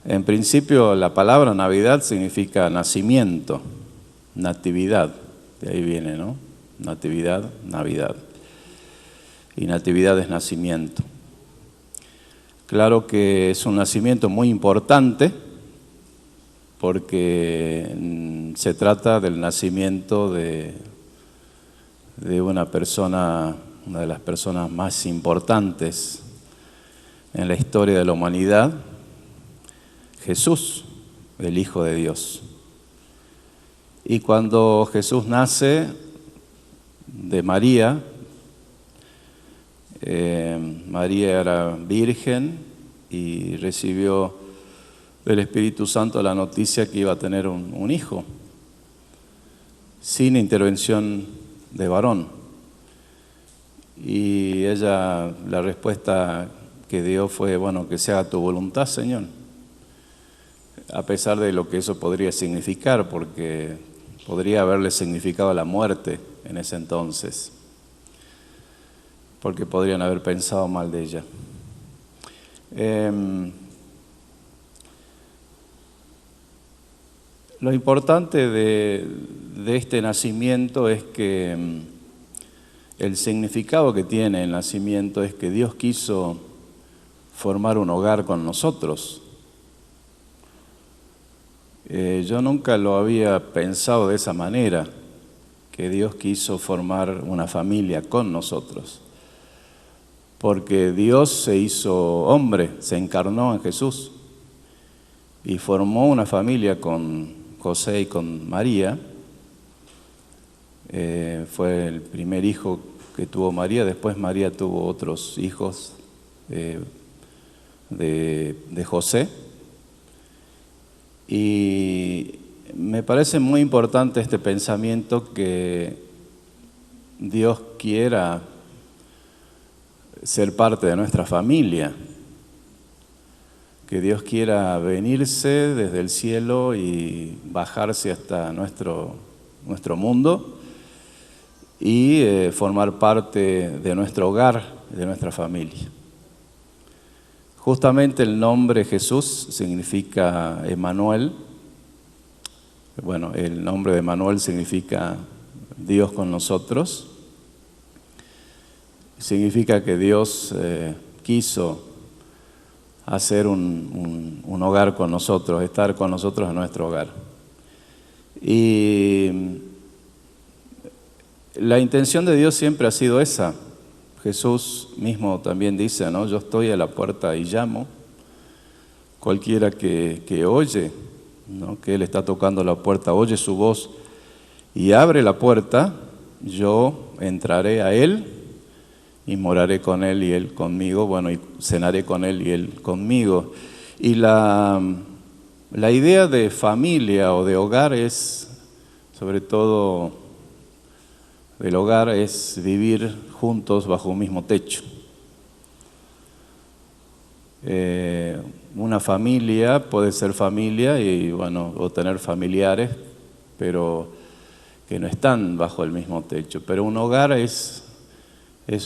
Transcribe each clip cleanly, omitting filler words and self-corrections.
En principio, la palabra Navidad significa nacimiento, natividad, de ahí viene, ¿no? Natividad, Navidad. Y natividad es nacimiento. Claro que es un nacimiento muy importante porque se trata del nacimiento de una persona, una de las personas más importantes en la historia de la humanidad, Jesús, el Hijo de Dios. Y cuando Jesús nace de María, María era virgen y recibió del Espíritu Santo la noticia que iba a tener un hijo, sin intervención de varón. Y ella, la respuesta que dio fue, bueno, que se haga tu voluntad, Señor. A pesar de lo que eso podría significar, porque podría haberle significado la muerte en ese entonces, porque podrían haber pensado mal de ella. Lo importante de este nacimiento es que el significado que tiene el nacimiento es que Dios quiso formar un hogar con nosotros. Yo nunca lo había pensado de esa manera, que Dios quiso formar una familia con nosotros. Porque Dios se hizo hombre, se encarnó en Jesús y formó una familia con José y con María. Fue el primer hijo que tuvo María, después María tuvo otros hijos de José. Y me parece muy importante este pensamiento que Dios quiera ser parte de nuestra familia, que Dios quiera venirse desde el cielo y bajarse hasta nuestro mundo y formar parte de nuestro hogar, de nuestra familia. Justamente el nombre Jesús significa Emmanuel. Bueno, el nombre de Emmanuel significa Dios con nosotros. Significa que Dios quiso hacer un hogar con nosotros, estar con nosotros en nuestro hogar. Y la intención de Dios siempre ha sido esa. Jesús mismo también dice, ¿no? Yo estoy a la puerta y llamo. Cualquiera que oye, ¿no? Que Él está tocando la puerta, oye su voz y abre la puerta, yo entraré a Él y moraré con Él y Él conmigo, bueno, y cenaré con Él y Él conmigo. Y la idea de familia o de hogar es, sobre todo, el hogar es vivir juntos bajo un mismo techo. Una familia puede ser familia y, bueno, o tener familiares, pero que no están bajo el mismo techo. Pero un hogar es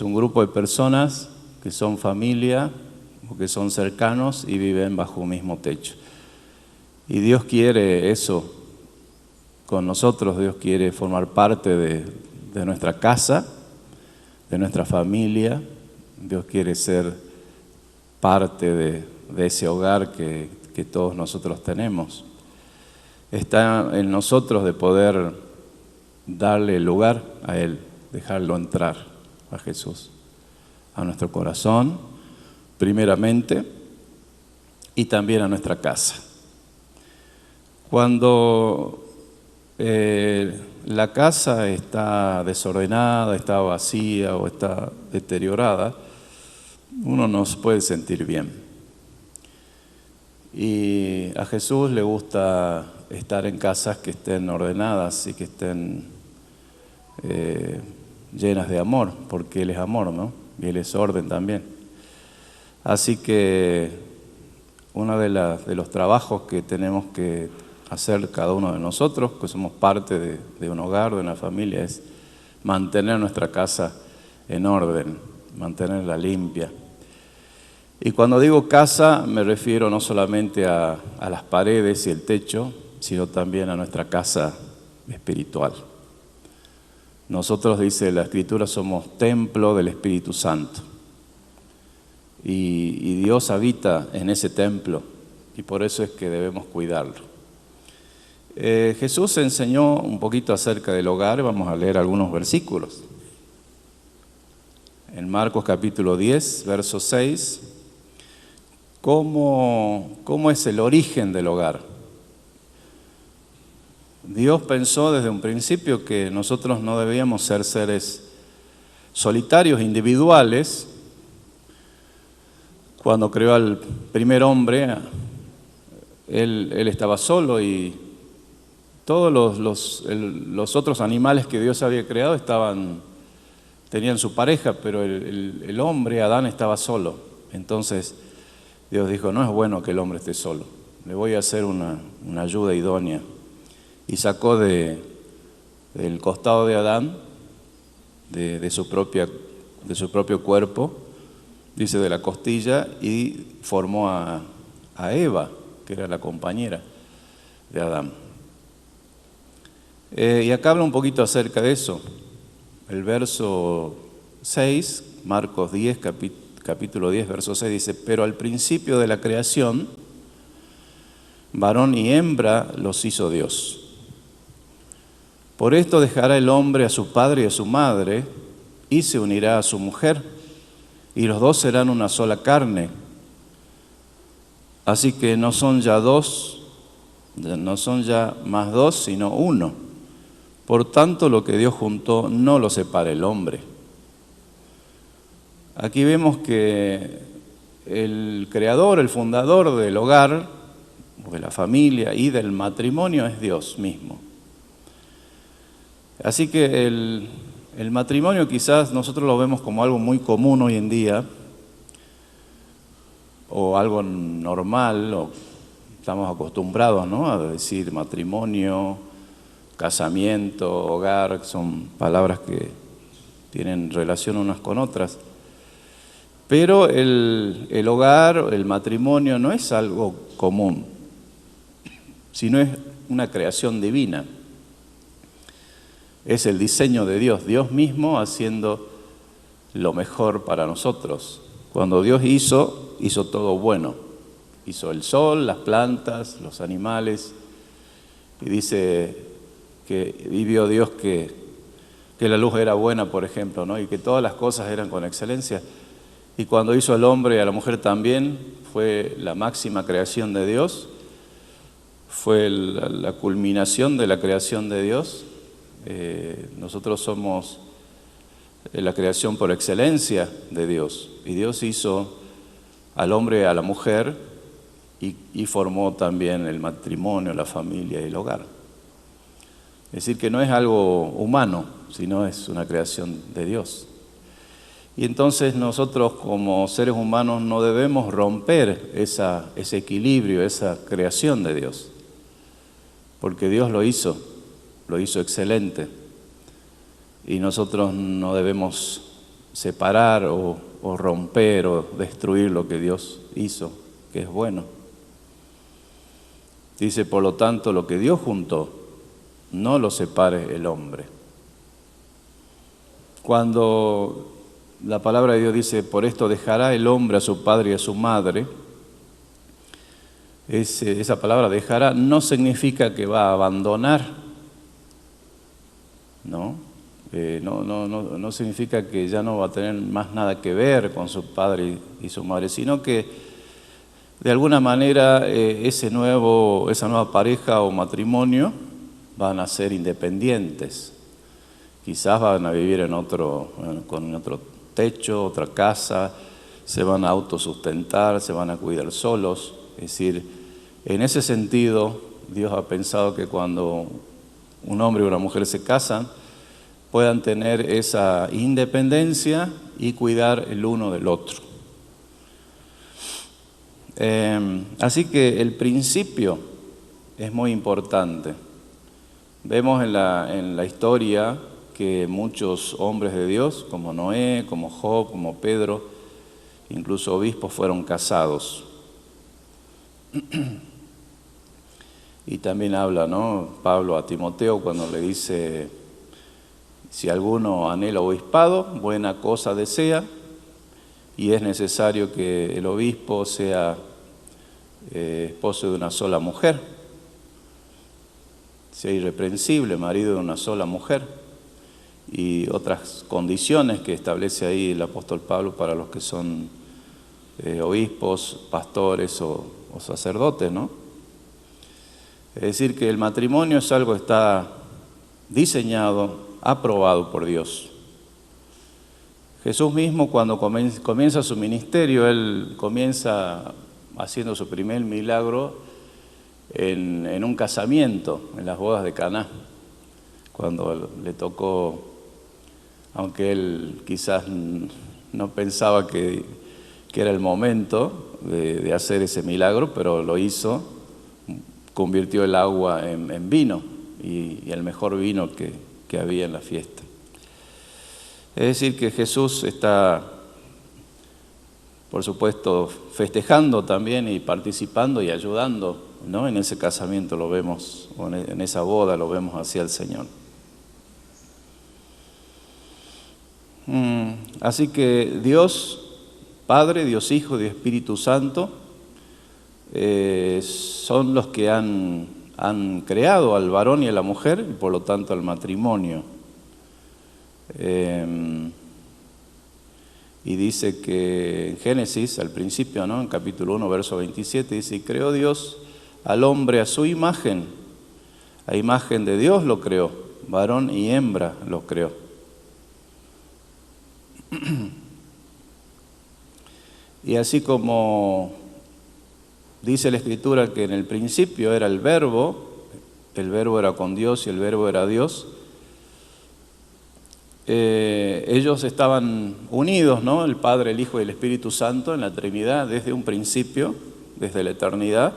un grupo de personas que son familia o que son cercanos y viven bajo un mismo techo. Y Dios quiere eso con nosotros. Dios quiere formar parte de nuestra casa, de nuestra familia. Dios quiere ser parte de ese hogar que todos nosotros tenemos. Está en nosotros de poder darle lugar a Él, dejarlo entrar, a Jesús, a nuestro corazón, primeramente, y también a nuestra casa. Cuando la casa está desordenada, está vacía o está deteriorada, uno no se puede sentir bien. Y a Jesús le gusta estar en casas que estén ordenadas y que estén llenas de amor, porque Él es amor, ¿no? Y Él es orden también. Así que uno de los trabajos que tenemos que hacer cada uno de nosotros, que somos parte de un hogar, de una familia, es mantener nuestra casa en orden, mantenerla limpia. Y cuando digo casa, me refiero no solamente a las paredes y el techo, sino también a nuestra casa espiritual. Nosotros, dice la Escritura, somos templo del Espíritu Santo. Y Dios habita en ese templo, y por eso es que debemos cuidarlo. Jesús enseñó un poquito acerca del hogar. Vamos a leer algunos versículos. En Marcos capítulo 10, verso 6, ¿cómo es el origen del hogar? Dios pensó desde un principio que nosotros no debíamos ser seres solitarios, individuales. Cuando creó al primer hombre, él estaba solo, y todos los otros animales que Dios había creado tenían su pareja, pero el hombre, Adán, estaba solo. Entonces Dios dijo, no es bueno que el hombre esté solo, le voy a hacer una ayuda idónea. Y sacó del costado de Adán, de su propio cuerpo, dice de la costilla, y formó a Eva, que era la compañera de Adán. Y acá habla un poquito acerca de eso. El verso 6, Marcos 10, capítulo 10, verso 6, dice, pero al principio de la creación, varón y hembra los hizo Dios. Por esto dejará el hombre a su padre y a su madre, y se unirá a su mujer, y los dos serán una sola carne. Así que no son ya más dos, sino uno. Por tanto, lo que Dios juntó no lo separa el hombre. Aquí vemos que el creador, el fundador del hogar, de la familia y del matrimonio es Dios mismo. Así que el matrimonio quizás nosotros lo vemos como algo muy común hoy en día, o algo normal, o estamos acostumbrados, ¿no?, a decir matrimonio, casamiento, hogar, son palabras que tienen relación unas con otras. Pero el hogar, el matrimonio, no es algo común, sino es una creación divina. Es el diseño de Dios, Dios mismo haciendo lo mejor para nosotros. Cuando Dios hizo todo bueno. Hizo el sol, las plantas, los animales, y dice que vio Dios que la luz era buena, por ejemplo, ¿no?, y que todas las cosas eran con excelencia. Y cuando hizo al hombre y a la mujer también, fue la máxima creación de Dios, fue la culminación de la creación de Dios. Nosotros somos la creación por excelencia de Dios, y Dios hizo al hombre y a la mujer y formó también el matrimonio, la familia y el hogar. Es decir, que no es algo humano, sino es una creación de Dios. Y entonces nosotros como seres humanos no debemos romper ese equilibrio, esa creación de Dios, porque Dios lo hizo excelente, y nosotros no debemos separar o romper o destruir lo que Dios hizo, que es bueno. Dice, por lo tanto, lo que Dios juntó, no lo separe el hombre. Cuando la palabra de Dios dice, por esto dejará el hombre a su padre y a su madre, esa palabra dejará no significa que va a abandonar, ¿no? No significa que ya no va a tener más nada que ver con su padre y su madre, sino que de alguna manera esa nueva pareja o matrimonio van a ser independientes. Quizás van a vivir con otro techo, otra casa, se van a autosustentar, se van a cuidar solos. Es decir, en ese sentido, Dios ha pensado que cuando un hombre y una mujer se casan, puedan tener esa independencia y cuidar el uno del otro. Así que el principio es muy importante. Vemos en la historia que muchos hombres de Dios, como Noé, como Job, como Pedro, incluso obispos fueron casados. Y también habla, ¿no?, Pablo a Timoteo cuando le dice: si alguno anhela obispado, buena cosa desea, y es necesario que el obispo sea esposo de una sola mujer, sea irreprensible, marido de una sola mujer, y otras condiciones que establece ahí el apóstol Pablo para los que son obispos, pastores o sacerdotes, ¿no? Es decir, que el matrimonio es algo que está diseñado, aprobado por Dios. Jesús mismo, cuando comienza su ministerio, Él comienza haciendo su primer milagro en un casamiento, en las bodas de Caná, cuando le tocó, aunque Él quizás no pensaba que era el momento de hacer ese milagro, pero lo hizo, convirtió el agua en vino, y el mejor vino que había en la fiesta. Es decir, que Jesús está, por supuesto, festejando también y participando y ayudando, ¿no? En ese casamiento lo vemos, o en esa boda lo vemos hacia el Señor. Así que Dios Padre, Dios Hijo, Dios Espíritu Santo son los que han creado al varón y a la mujer, y por lo tanto al matrimonio. Y dice que en Génesis, al principio, ¿no?, en capítulo 1, verso 27, dice: y creó Dios al hombre a su imagen, a imagen de Dios lo creó, varón y hembra lo creó. Y así como dice la Escritura que en el principio era el Verbo era con Dios y el Verbo era Dios, ellos estaban unidos, ¿no?, el Padre, el Hijo y el Espíritu Santo en la Trinidad desde un principio, desde la eternidad,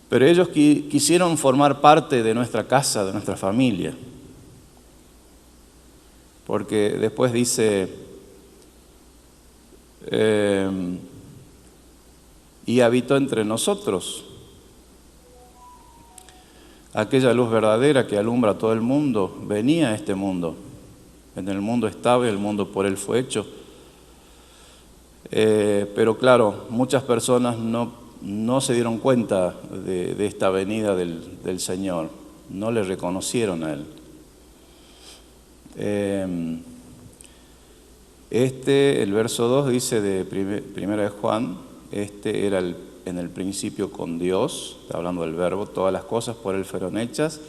pero ellos quisieron formar parte de nuestra casa, de nuestra familia, porque después dice: y habitó entre nosotros. Aquella luz verdadera que alumbra a todo el mundo venía a este mundo. En el mundo estaba y el mundo por él fue hecho. Pero claro, muchas personas no se dieron cuenta de esta venida del Señor, no le reconocieron a Él. El verso 2 dice de primera de Juan: era en el principio con Dios, está hablando del Verbo, todas las cosas por Él fueron hechas,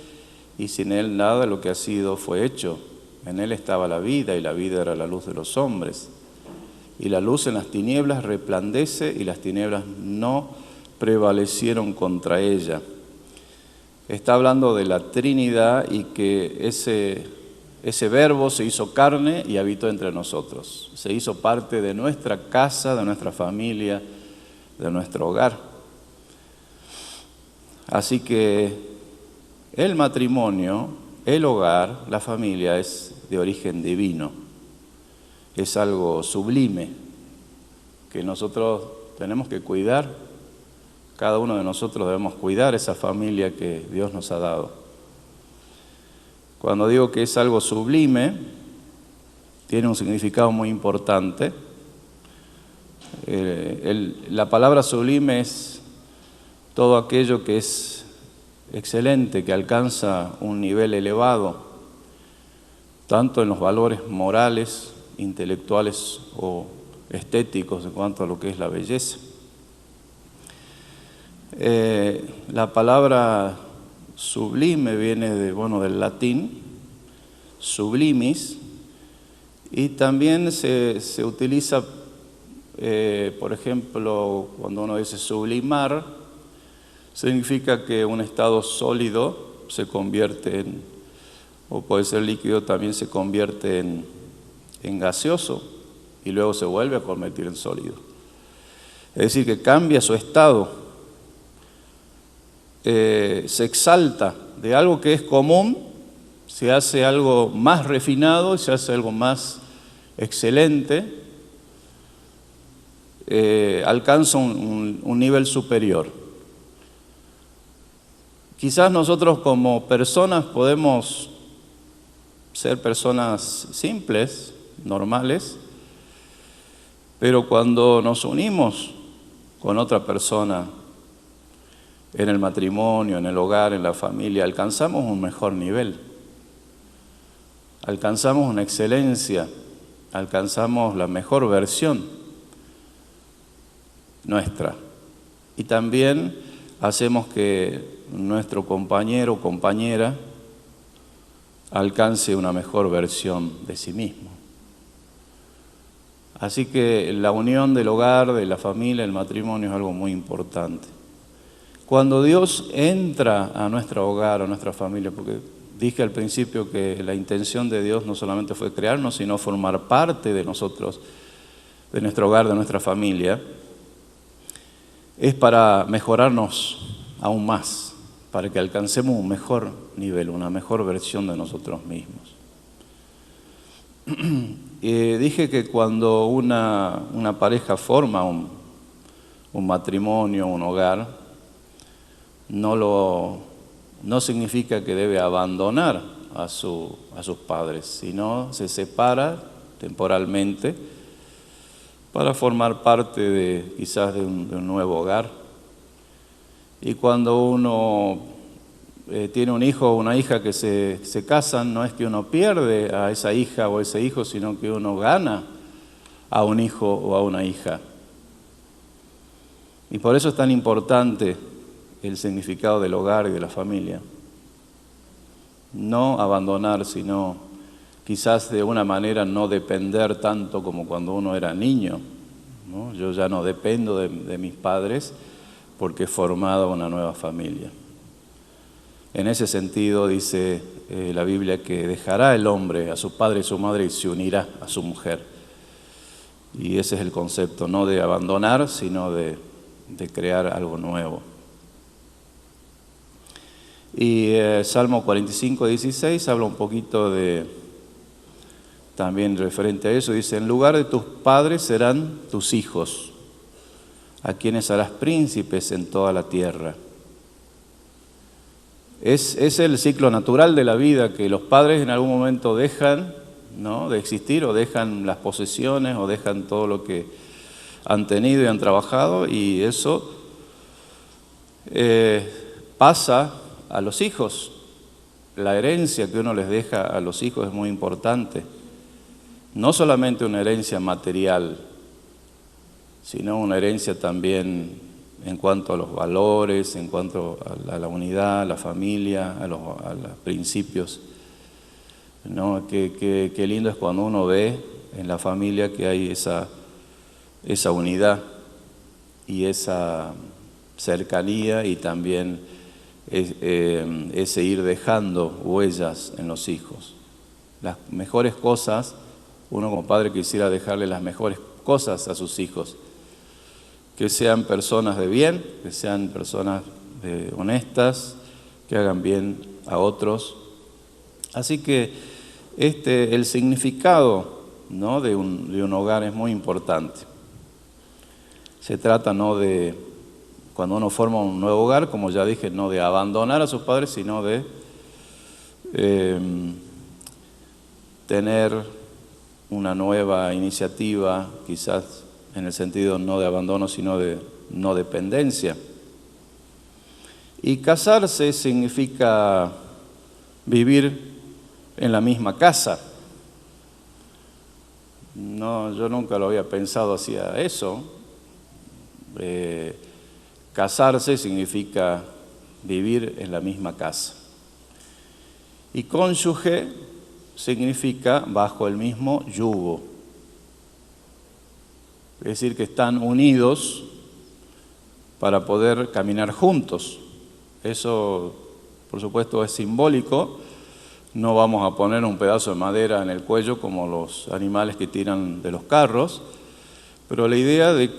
y sin Él nada de lo que ha sido fue hecho. En Él estaba la vida, y la vida era la luz de los hombres. Y la luz en las tinieblas resplandece, y las tinieblas no prevalecieron contra ella. Está hablando de la Trinidad y que ese Verbo se hizo carne y habitó entre nosotros. Se hizo parte de nuestra casa, de nuestra familia, de nuestro hogar. Así que el matrimonio, el hogar, la familia es de origen divino. Es algo sublime que nosotros tenemos que cuidar. Cada uno de nosotros debemos cuidar esa familia que Dios nos ha dado. Cuando digo que es algo sublime, tiene un significado muy importante. La palabra sublime es todo aquello que es excelente, que alcanza un nivel elevado, tanto en los valores morales, intelectuales o estéticos en cuanto a lo que es la belleza. La palabra sublime viene del latín, sublimis, y también se utiliza, por ejemplo, cuando uno dice sublimar, significa que un estado sólido se convierte o puede ser líquido, también se convierte en gaseoso y luego se vuelve a convertir en sólido. Es decir, que cambia su estado. Se exalta de algo que es común, se hace algo más refinado, se hace algo más excelente, alcanza un nivel superior. Quizás nosotros como personas podemos ser personas simples, normales, pero cuando nos unimos con otra persona en el matrimonio, en el hogar, en la familia, alcanzamos un mejor nivel, alcanzamos una excelencia, alcanzamos la mejor versión nuestra. Y también hacemos que nuestro compañero o compañera alcance una mejor versión de sí mismo. Así que la unión del hogar, de la familia, el matrimonio es algo muy importante. Cuando Dios entra a nuestro hogar, a nuestra familia, porque dije al principio que la intención de Dios no solamente fue crearnos, sino formar parte de nosotros, de nuestro hogar, de nuestra familia, es para mejorarnos aún más, para que alcancemos un mejor nivel, una mejor versión de nosotros mismos. Dije que cuando una pareja forma un matrimonio, un hogar, no significa que debe abandonar a sus padres, sino se separa temporalmente para formar parte quizás de un nuevo hogar. Y cuando uno tiene un hijo o una hija que se casan, no es que uno pierde a esa hija o ese hijo, sino que uno gana a un hijo o a una hija. Y por eso es tan importante el significado del hogar y de la familia. No abandonar, sino quizás de una manera no depender tanto como cuando uno era niño, ¿no? Yo ya no dependo de mis padres porque he formado una nueva familia. En ese sentido dice la Biblia que dejará el hombre a su padre y su madre y se unirá a su mujer. Y ese es el concepto, no de abandonar, sino de crear algo nuevo. Y Salmo 45, 16 habla un poquito también referente a eso. Dice, en lugar de tus padres serán tus hijos, a quienes harás príncipes en toda la tierra. Es el ciclo natural de la vida, que los padres en algún momento dejan, ¿no?, de existir, o dejan las posesiones, o dejan todo lo que han tenido y han trabajado, y eso pasa a los hijos. La herencia que uno les deja a los hijos es muy importante. No solamente una herencia material, sino una herencia también en cuanto a los valores, en cuanto a la unidad, a la familia, a los principios, ¿no? Qué lindo es cuando uno ve en la familia que hay esa unidad y esa cercanía, y también ese ir dejando huellas en los hijos. Las mejores cosas, uno como padre quisiera dejarle las mejores cosas a sus hijos, que sean personas de bien, que sean personas honestas, que hagan bien a otros. Así que el significado, ¿no?, de un hogar es muy importante. Se trata, no de, cuando uno forma un nuevo hogar, como ya dije, no de abandonar a sus padres, sino de tener una nueva iniciativa, quizás en el sentido no de abandono, sino de no dependencia. Y casarse significa vivir en la misma casa. No, yo nunca lo había pensado hacia eso. Casarse significa vivir en la misma casa. Y cónyuge significa bajo el mismo yugo. Es decir, que están unidos para poder caminar juntos. Eso, por supuesto, es simbólico. No vamos a poner un pedazo de madera en el cuello como los animales que tiran de los carros, pero la idea de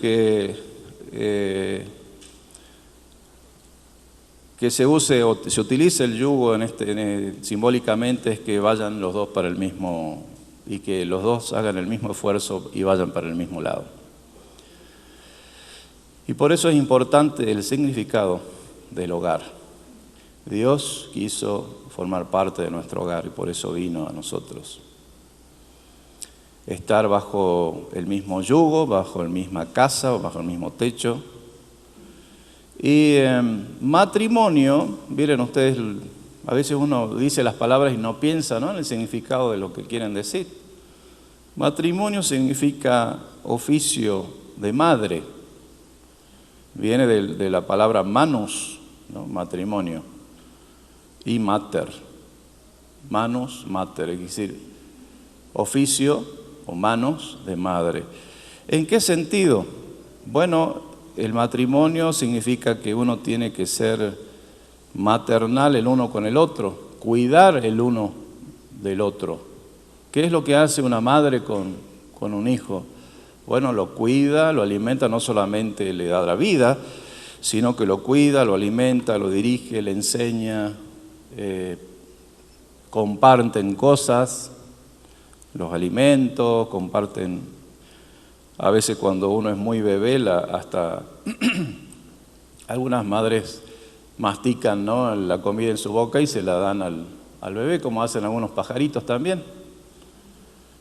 que se use o se utilice el yugo simbólicamente es que vayan los dos para el mismo, y que los dos hagan el mismo esfuerzo y vayan para el mismo lado. Y por eso es importante el significado del hogar. Dios quiso formar parte de nuestro hogar y por eso vino a nosotros. Estar bajo el mismo yugo, bajo la misma casa, bajo el mismo techo. Y matrimonio, miren ustedes, a veces uno dice las palabras y no piensa, ¿no?, en el significado de lo que quieren decir. Matrimonio significa oficio de madre. Viene de la palabra manus, ¿no?, matrimonio, y mater. Manus, mater, es decir, oficio o manos de madre. ¿En qué sentido? Bueno, el matrimonio significa que uno tiene que ser maternal el uno con el otro, cuidar el uno del otro. ¿Qué es lo que hace una madre con un hijo? Bueno, lo cuida, lo alimenta, no solamente le da la vida, sino que lo cuida, lo alimenta, lo dirige, le enseña, comparten cosas, los alimentos, comparten, a veces cuando uno es muy bebé, hasta algunas madres mastican, ¿no?, la comida en su boca y se la dan al bebé, como hacen algunos pajaritos también,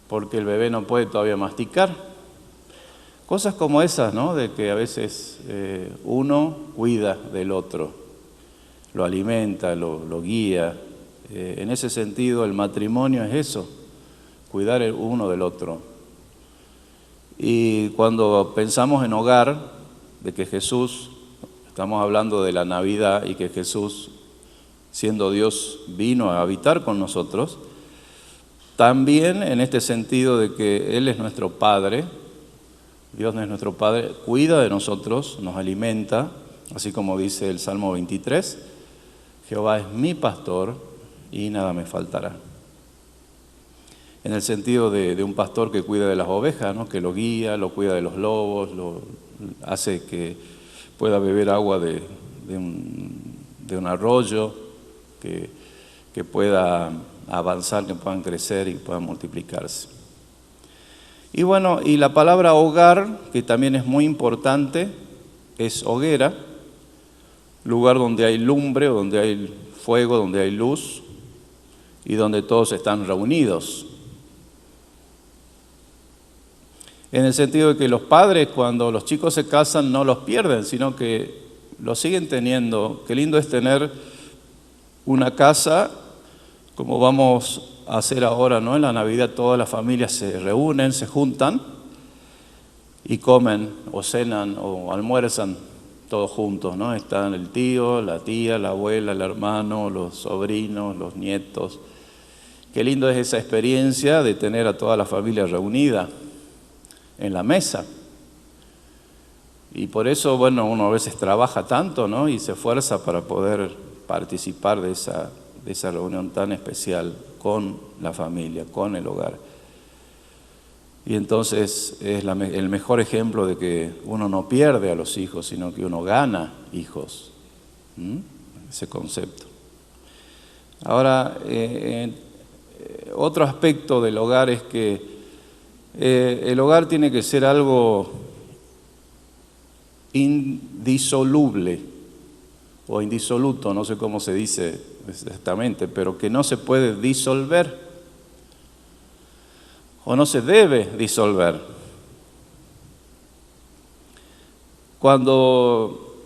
porque el bebé no puede todavía masticar. Cosas como esas, ¿no?, de que a veces uno cuida del otro, lo alimenta, lo guía. En ese sentido, el matrimonio es eso, cuidar el uno del otro. Y cuando pensamos en hogar, de que Jesús, estamos hablando de la Navidad y que Jesús, siendo Dios, vino a habitar con nosotros, también en este sentido de que Él es nuestro Padre, Dios es nuestro Padre, cuida de nosotros, nos alimenta, así como dice el Salmo 23, Jehová es mi pastor y nada me faltará. En el sentido de un pastor que cuida de las ovejas, ¿no?, que lo guía, lo cuida de los lobos, lo hace que pueda beber agua de un arroyo, que pueda avanzar, que puedan crecer y puedan multiplicarse. Y bueno, y la palabra hogar, que también es muy importante, es hoguera, lugar donde hay lumbre, donde hay fuego, donde hay luz y donde todos están reunidos. En el sentido de que los padres, cuando los chicos se casan, no los pierden, sino que los siguen teniendo. Qué lindo es tener una casa, como vamos a hacer ahora, ¿no? En la Navidad todas las familias se reúnen, se juntan y comen o cenan o almuerzan todos juntos, ¿no? Están el tío, la tía, la abuela, el hermano, los sobrinos, los nietos. Qué lindo es esa experiencia de tener a toda la familia reunida en la mesa. Y por eso, bueno, uno a veces trabaja tanto, ¿no?, y se esfuerza para poder participar de esa reunión tan especial con la familia, con el hogar. Y entonces es el mejor ejemplo de que uno no pierde a los hijos, sino que uno gana hijos. Ese concepto. Ahora, otro aspecto del hogar es que el hogar tiene que ser algo indisoluble o indisoluto, no sé cómo se dice exactamente, pero que no se puede disolver o no se debe disolver. Cuando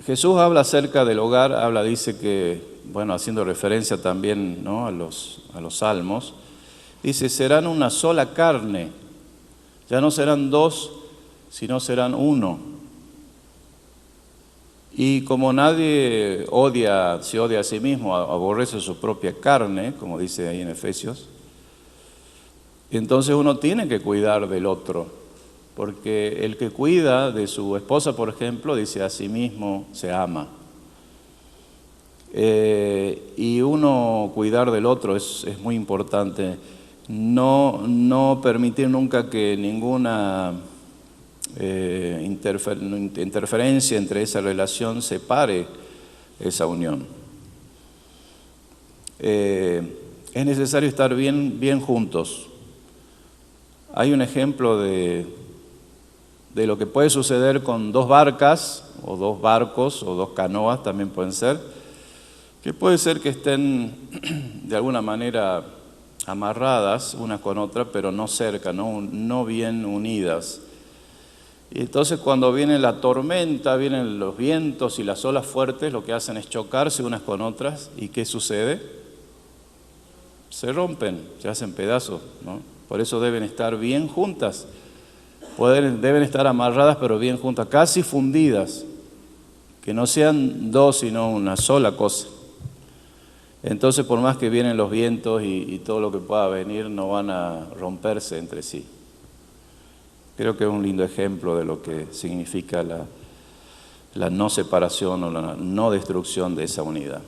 Jesús habla acerca del hogar, dice que, bueno, haciendo referencia también, ¿no?, a los salmos, dice, serán una sola carne, ya no serán dos, sino serán uno. Y como nadie se odia a sí mismo, aborrece su propia carne, como dice ahí en Efesios, entonces uno tiene que cuidar del otro, porque el que cuida de su esposa, por ejemplo, dice a sí mismo se ama. Y uno cuidar del otro es muy importante. No permitir nunca que ninguna interferencia entre esa relación separe esa unión. Es necesario estar bien juntos. Hay un ejemplo de de lo que puede suceder con dos barcas, o dos barcos, o dos canoas también pueden ser, que puede ser que estén de alguna manera amarradas una con otra, pero no cerca, no bien unidas. Y entonces cuando viene la tormenta, vienen los vientos y las olas fuertes, lo que hacen es chocarse unas con otras. ¿Y qué sucede? Se rompen, se hacen pedazos, ¿no? Por eso deben estar bien juntas. Deben estar amarradas pero bien juntas, casi fundidas. Que no sean dos, sino una sola cosa. Entonces, por más que vienen los vientos y todo lo que pueda venir, no van a romperse entre sí. Creo que es un lindo ejemplo de lo que significa la no separación o la no destrucción de esa unidad.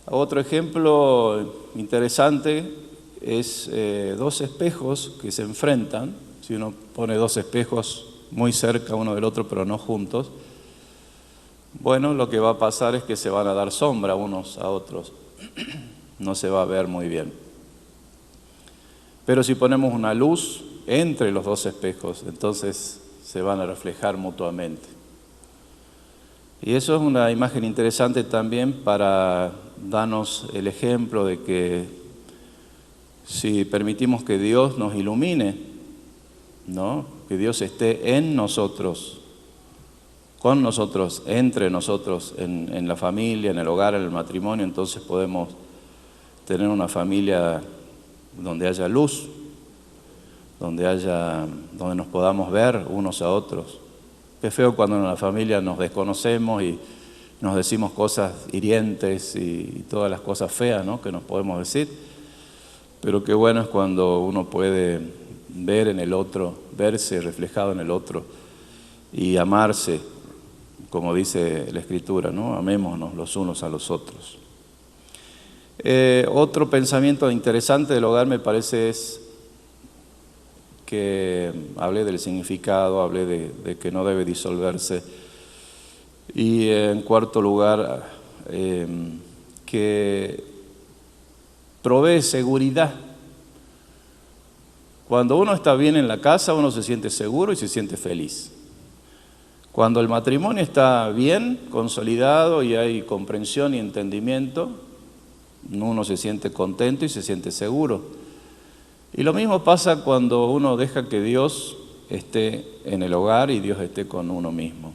Otro ejemplo interesante es dos espejos que se enfrentan. Si uno pone dos espejos muy cerca uno del otro, pero no juntos, bueno, lo que va a pasar es que se van a dar sombra unos a otros. No se va a ver muy bien. Pero si ponemos una luz entre los dos espejos, entonces se van a reflejar mutuamente. Y eso es una imagen interesante también para darnos el ejemplo de que si permitimos que Dios nos ilumine, ¿no? Que Dios esté en nosotros, con nosotros, entre nosotros, en la familia, en el hogar, en el matrimonio, entonces podemos tener una familia donde haya luz, donde nos podamos ver unos a otros. Qué feo cuando en la familia nos desconocemos y nos decimos cosas hirientes y todas las cosas feas, ¿no?, que nos podemos decir. Pero qué bueno es cuando uno puede ver en el otro, verse reflejado en el otro y amarse, como dice la Escritura, ¿no? Amémonos los unos a los otros. Otro pensamiento interesante del hogar me parece es que hablé del significado, hablé de que no debe disolverse. Y en cuarto lugar, que provee seguridad. Cuando uno está bien en la casa, uno se siente seguro y se siente feliz. Cuando el matrimonio está bien, consolidado y hay comprensión y entendimiento, uno se siente contento y se siente seguro. Y lo mismo pasa cuando uno deja que Dios esté en el hogar y Dios esté con uno mismo.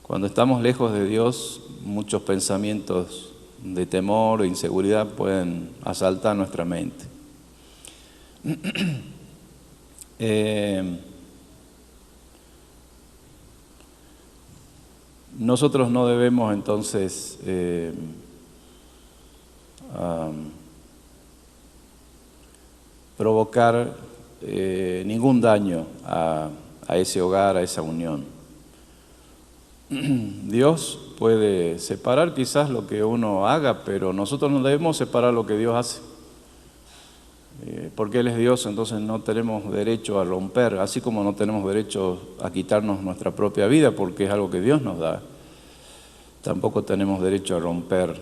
Cuando estamos lejos de Dios, muchos pensamientos de temor o inseguridad pueden asaltar nuestra mente. Nosotros no debemos entonces provocar ningún daño a ese hogar, a esa unión. Dios puede separar quizás lo que uno haga, pero nosotros no debemos separar lo que Dios hace. Porque Él es Dios, entonces no tenemos derecho a romper, así como no tenemos derecho a quitarnos nuestra propia vida, porque es algo que Dios nos da. Tampoco tenemos derecho a romper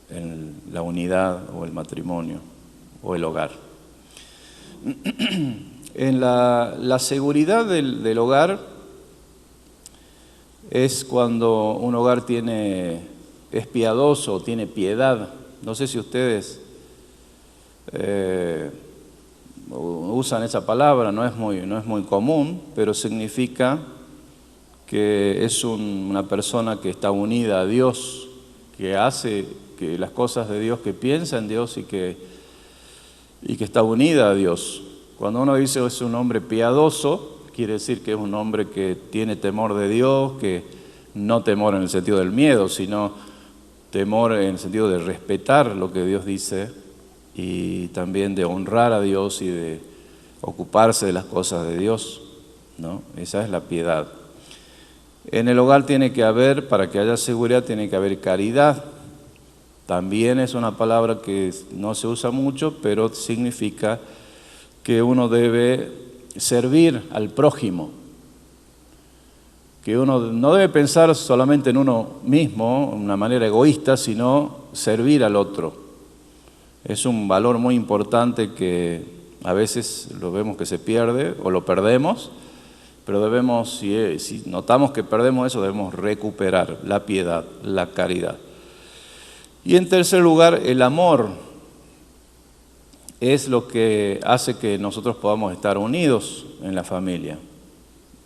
en la unidad o el matrimonio o el hogar. En la seguridad del hogar es cuando un hogar es piadoso, tiene piedad. No sé si ustedes usan esa palabra, no es muy común, pero significa que es una persona que está unida a Dios, que hace que las cosas de Dios, que piensa en Dios y que está unida a Dios. Cuando uno dice es un hombre piadoso, quiere decir que es un hombre que tiene temor de Dios, que no temor en el sentido del miedo, sino temor en el sentido de respetar lo que Dios dice y también de honrar a Dios y de ocuparse de las cosas de Dios, ¿no? Esa es la piedad. En el hogar tiene que haber, para que haya seguridad, tiene que haber caridad. También es una palabra que no se usa mucho, pero significa que uno debe servir al prójimo. Que uno no debe pensar solamente en uno mismo, de una manera egoísta, sino servir al otro. Es un valor muy importante que A veces lo vemos que se pierde o lo perdemos, pero debemos, si notamos que perdemos eso, debemos recuperar la piedad, la caridad. Y en tercer lugar, el amor es lo que hace que nosotros podamos estar unidos en la familia.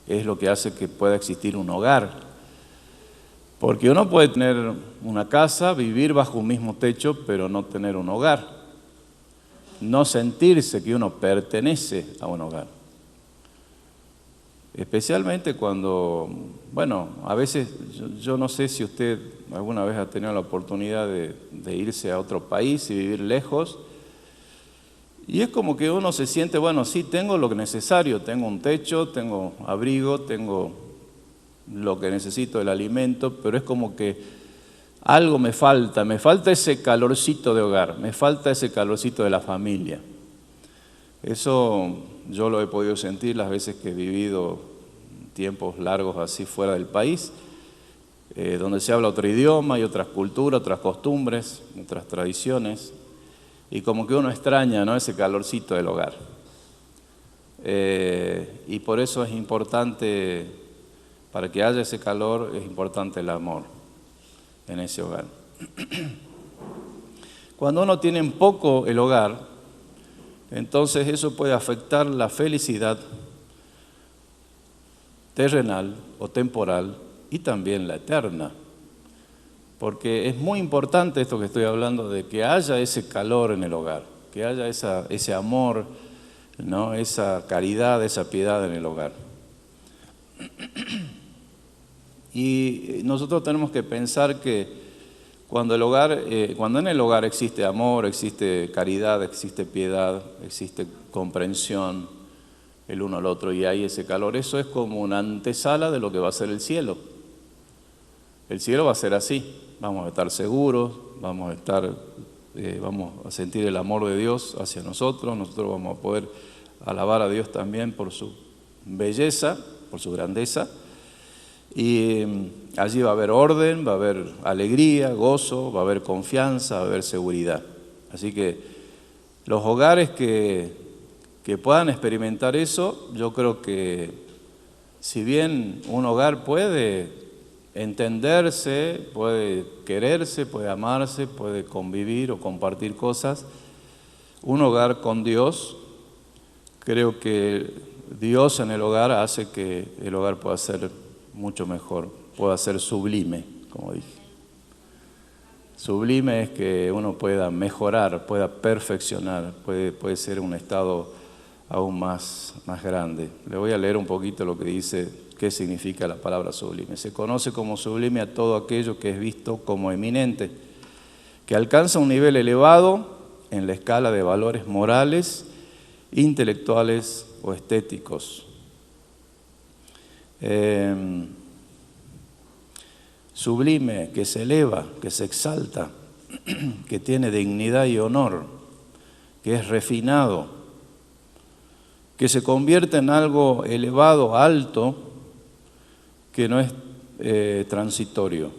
Es lo que hace que pueda existir un hogar. Porque uno puede tener una casa, vivir bajo un mismo techo, pero no tener un hogar. No sentirse que uno pertenece a un hogar. Especialmente cuando, bueno, a veces, yo no sé si usted alguna vez ha tenido la oportunidad de irse a otro país y vivir lejos, y es como que uno se siente, bueno, sí, tengo lo necesario, tengo un techo, tengo abrigo, tengo lo que necesito, el alimento, pero es como que algo me falta ese calorcito de hogar, me falta ese calorcito de la familia. Eso yo lo he podido sentir las veces que he vivido tiempos largos así fuera del país, donde se habla otro idioma y otras culturas, otras costumbres, otras tradiciones, y como que uno extraña, ¿no?, ese calorcito del hogar. Y por eso es importante, para que haya ese calor, es importante el amor en ese hogar. Cuando uno tiene en poco el hogar, entonces eso puede afectar la felicidad terrenal o temporal y también la eterna. Porque es muy importante esto que estoy hablando, de que haya ese calor en el hogar, que haya ese amor, ¿no?, esa caridad, esa piedad en el hogar. Y nosotros tenemos que pensar que cuando en el hogar existe amor, existe caridad, existe piedad, existe comprensión el uno al otro y hay ese calor, eso es como una antesala de lo que va a ser el cielo. El cielo va a ser así, vamos a estar seguros, vamos a sentir el amor de Dios hacia nosotros vamos a poder alabar a Dios también por su belleza, por su grandeza. Y allí va a haber orden, va a haber alegría, gozo, va a haber confianza, va a haber seguridad. Así que los hogares que puedan experimentar eso, yo creo que si bien un hogar puede entenderse, puede quererse, puede amarse, puede convivir o compartir cosas, un hogar con Dios, creo que Dios en el hogar hace que el hogar pueda ser mucho mejor, pueda ser sublime, como dije. Sublime es que uno pueda mejorar, pueda perfeccionar, puede ser un estado aún más grande. Le voy a leer un poquito lo que dice, qué significa la palabra sublime. Se conoce como sublime a todo aquello que es visto como eminente, que alcanza un nivel elevado en la escala de valores morales, intelectuales o estéticos. Sublime, que se eleva, que se exalta, que tiene dignidad y honor, que es refinado, que se convierte en algo elevado, alto, que no es transitorio,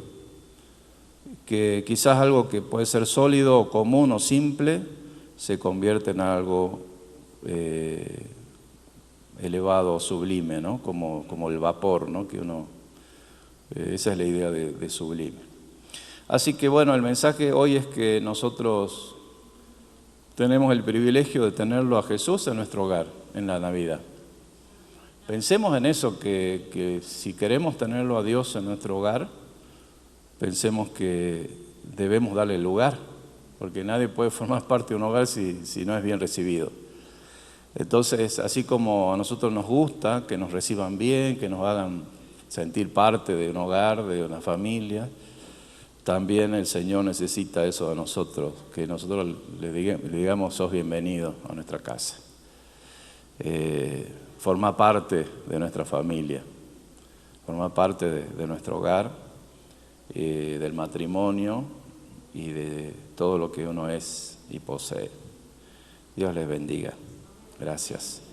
que quizás algo que puede ser sólido o común o simple se convierte en algo elevado, sublime, ¿no? Como el vapor, ¿no? Esa es la idea de sublime. Así que bueno, el mensaje hoy es que nosotros tenemos el privilegio de tenerlo a Jesús en nuestro hogar, en la Navidad. Pensemos en eso, que si queremos tenerlo a Dios en nuestro hogar, pensemos que debemos darle lugar, porque nadie puede formar parte de un hogar si no es bien recibido. Entonces, así como a nosotros nos gusta que nos reciban bien, que nos hagan sentir parte de un hogar, de una familia, también el Señor necesita eso de nosotros, que nosotros le digamos, sos bienvenido a nuestra casa. Forma parte de nuestra familia, forma parte de nuestro hogar, del matrimonio y de todo lo que uno es y posee. Dios les bendiga. Gracias.